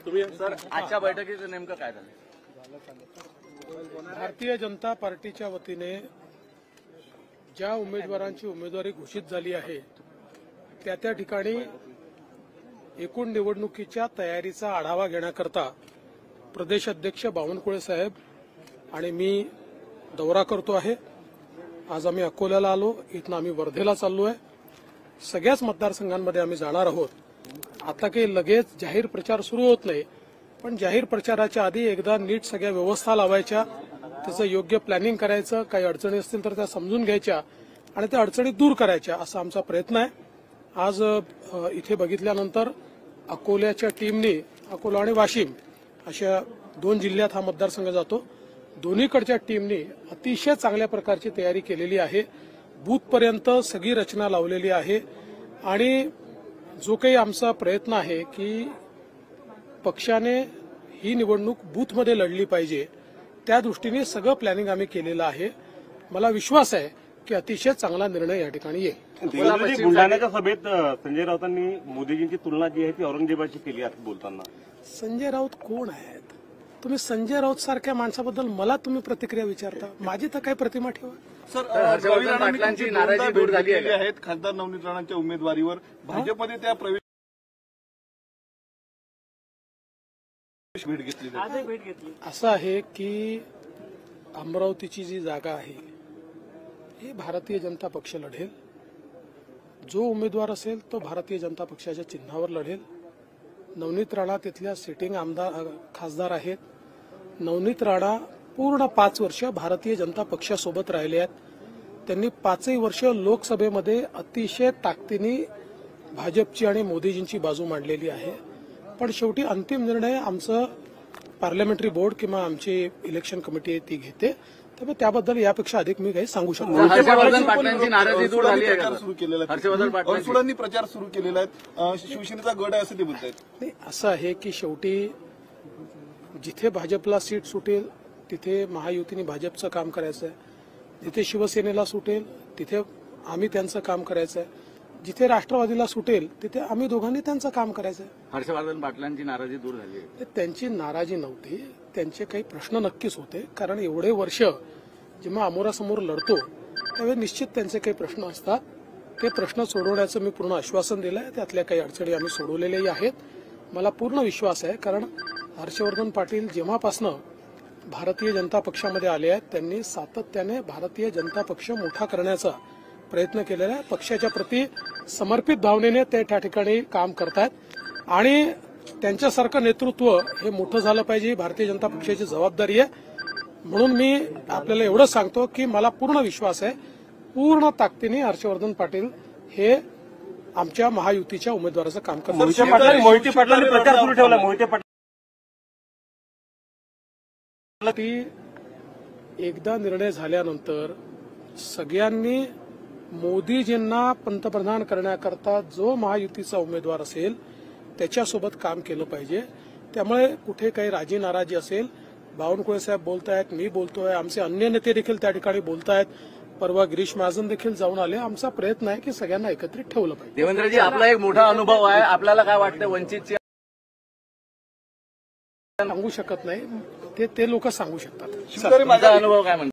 तुम्ही सर आजच्या बैठकीचं नेमकं काय झालं? भारतीय जनता पार्टीच्या वतीने ज्या उमेदवारांची उमेदवारी घोषित झाली आहे त्या ठिकाणी एकूण निवडणुकीच्या तयारीचा आढावा घेण्याकरता प्रदेश अध्यक्ष बावनकुळे साहेब आणि मी दौरा करतो आहे। आज आम्ही अकोल्याला आलो, इथनं आम्ही वर्धेला चाललो आहे। सगळ्याच मतदारसंघांमध्ये आम्ही जाणार आहोत। आता काही लगेच जाहीर प्रचार सुरू होत नाही, पण जाहीर प्रचाराच्या आधी एकदा नीट सगळ्या व्यवस्था लावायच्या, त्याचं योग्य प्लॅनिंग करायचं, काही अडचणी असतील तर त्या समजून घ्यायच्या आणि त्या अडचणी दूर करायच्या असा आमचा प्रयत्न आहे। आज इथे बघितल्यानंतर अकोल्याच्या टीमने अकोला आणि वाशिम अशा दोन जिल्ह्यात हा मतदारसंघ जातो। दोन्हीकडच्या टीमने अतिशय चांगल्या प्रकारची तयारी केलेली आहे। बूथपर्यंत सगळी रचना लावलेली आहे आणि जो काही आमचा प्रयत्न आहे की पक्षाने ही निवडणूक बूथमध्ये लढली पाहिजे, त्या दृष्टीने सगळं प्लॅनिंग आम्ही केलेलं आहे। मला विश्वास आहे की अतिशय चांगला निर्णय या ठिकाणी येईल। बुलढाण्याच्या सभेत संजय राऊतांनी मोदीजींची तुलना जी आहे ती औरंगजेबाची केली आहे बोलताना। संजय राऊत कोण आहेत? तुम्ही संजय राऊत सारख्या माणसाबद्दल मला तुम्ही प्रतिक्रिया विचारता? माझी तर काही प्रतिमा ठेवा। सर, पाटलांची नाराजी दूर झाली आहे खासदार नवनीत राणांच्या उमेदवारीवर भाजपमध्ये त्या प्रवेश भेट घेतली। असं आहे की अमरावतीची जी जागा आहे ही भारतीय जनता पक्ष लढेल। जो उमेदवार असेल तो भारतीय जनता पक्षाच्या चिन्हावर लढेल। नवनीत राणा तिथल्या सिटिंग खासदार आहेत। नवनीत राणा पूर्ण 5 वर्ष भारतीय जनता पक्षासोबत राहिले आहेत। त्यांनी 5ही वर्ष लोकसभेमध्ये अतिशय ताकदीने भाजपची आणि मोदीजींची बाजू मांडलेली आहे। पण शेवटी अंतिम निर्णय आमचं पार्लमेंटरी बोर्ड किंवा आमची इलेक्शन कमिटी ती घेते, त्यामुळे त्याबद्दल यापेक्षा अधिक मी काही सांगू शकतो। हर्षवर्धन पाटलांची नाराजी दूर झाली आहे, हर्षवर्धन पाटलांनी प्रचार सुरू केलेला आहे, शिवसेनेचा गड आहे असं ते म्हणतात। नाही, असं आहे की शेवटी जिथे भाजपला सीट सुटेल तिथे महायुतीने भाजपचं काम करायचं आहे, जिथे शिवसेनेला सुटेल तिथे आम्ही त्यांचं काम करायचं आहे, जिथे राष्ट्रवादीला सुटेल तिथे आम्ही दोघांनी त्यांचं काम करायचं आहे। हर्षवर्धन पाटलांची नाराजी दूर झाली आहे? त्यांची नाराजी नव्हती, त्यांचे काही प्रश्न नक्कीच होते, कारण एवढे वर्ष जेव्हा अमोरासमोर लढतो त्यावेळी निश्चित त्यांचे काही प्रश्न असतात। ते प्रश्न सोडवण्याचं मी पूर्ण आश्वासन दिलं आहे। त्यातल्या काही अडचणी आम्ही सोडवलेल्याही आहेत। मला पूर्ण विश्वास आहे, कारण हर्षवर्धन पाटील जेव्हापासनं भारतीय जनता पक्षामध्ये आले आहेत त्यांनी सातत्याने भारतीय जनता पक्ष मोठा करण्याचा प्रयत्न केलेला आहे। पक्षाच्या प्रति समर्पित भावनेने ते त्या ठिकाणी काम करतात आणि त्यांच्यासारखं नेतृत्व हे मोठं झालं पाहिजे ही भारतीय जनता पक्षाची जबाबदारी आहे। म्हणून मी आपल्याला एवढं सांगतो की मला पूर्ण विश्वास आहे, पूर्ण ताकदीने हर्षवर्धन पाटील हे आमच्या महायुतीच्या उमेदवाराचं काम करतात। मोहिते पाटलांनी प्रचार सुरू ठेवला। मोहिते पाटील एकदा निर्णय झाल्यानंतर सगळ्यांनी मोदीजींना पंतप्रधान करण्याकरता जो महायुतीचा उमेदवार असेल त्याच्यासोबत काम केलं पाहिजे। त्यामुळे कुठे काही राजी नाराजी असेल, बावनकुळे साहेब बोलतायत, मी बोलतोय, आमचे अन्य नेते देखील त्या ठिकाणी बोलतायत, परवा गिरीश महाजन देखील जाऊन आले। आमचा प्रयत्न आहे की सगळ्यांना एकत्रित ठेवलं पाहिजे। देवेंद्रजी, आपला एक मोठा अनुभव आहे, आपल्याला काय वाटतं वंचितची? सांगू शकत नाही, ते लोक सांगू शकतात। माझा अनुभव काय म्हणतो?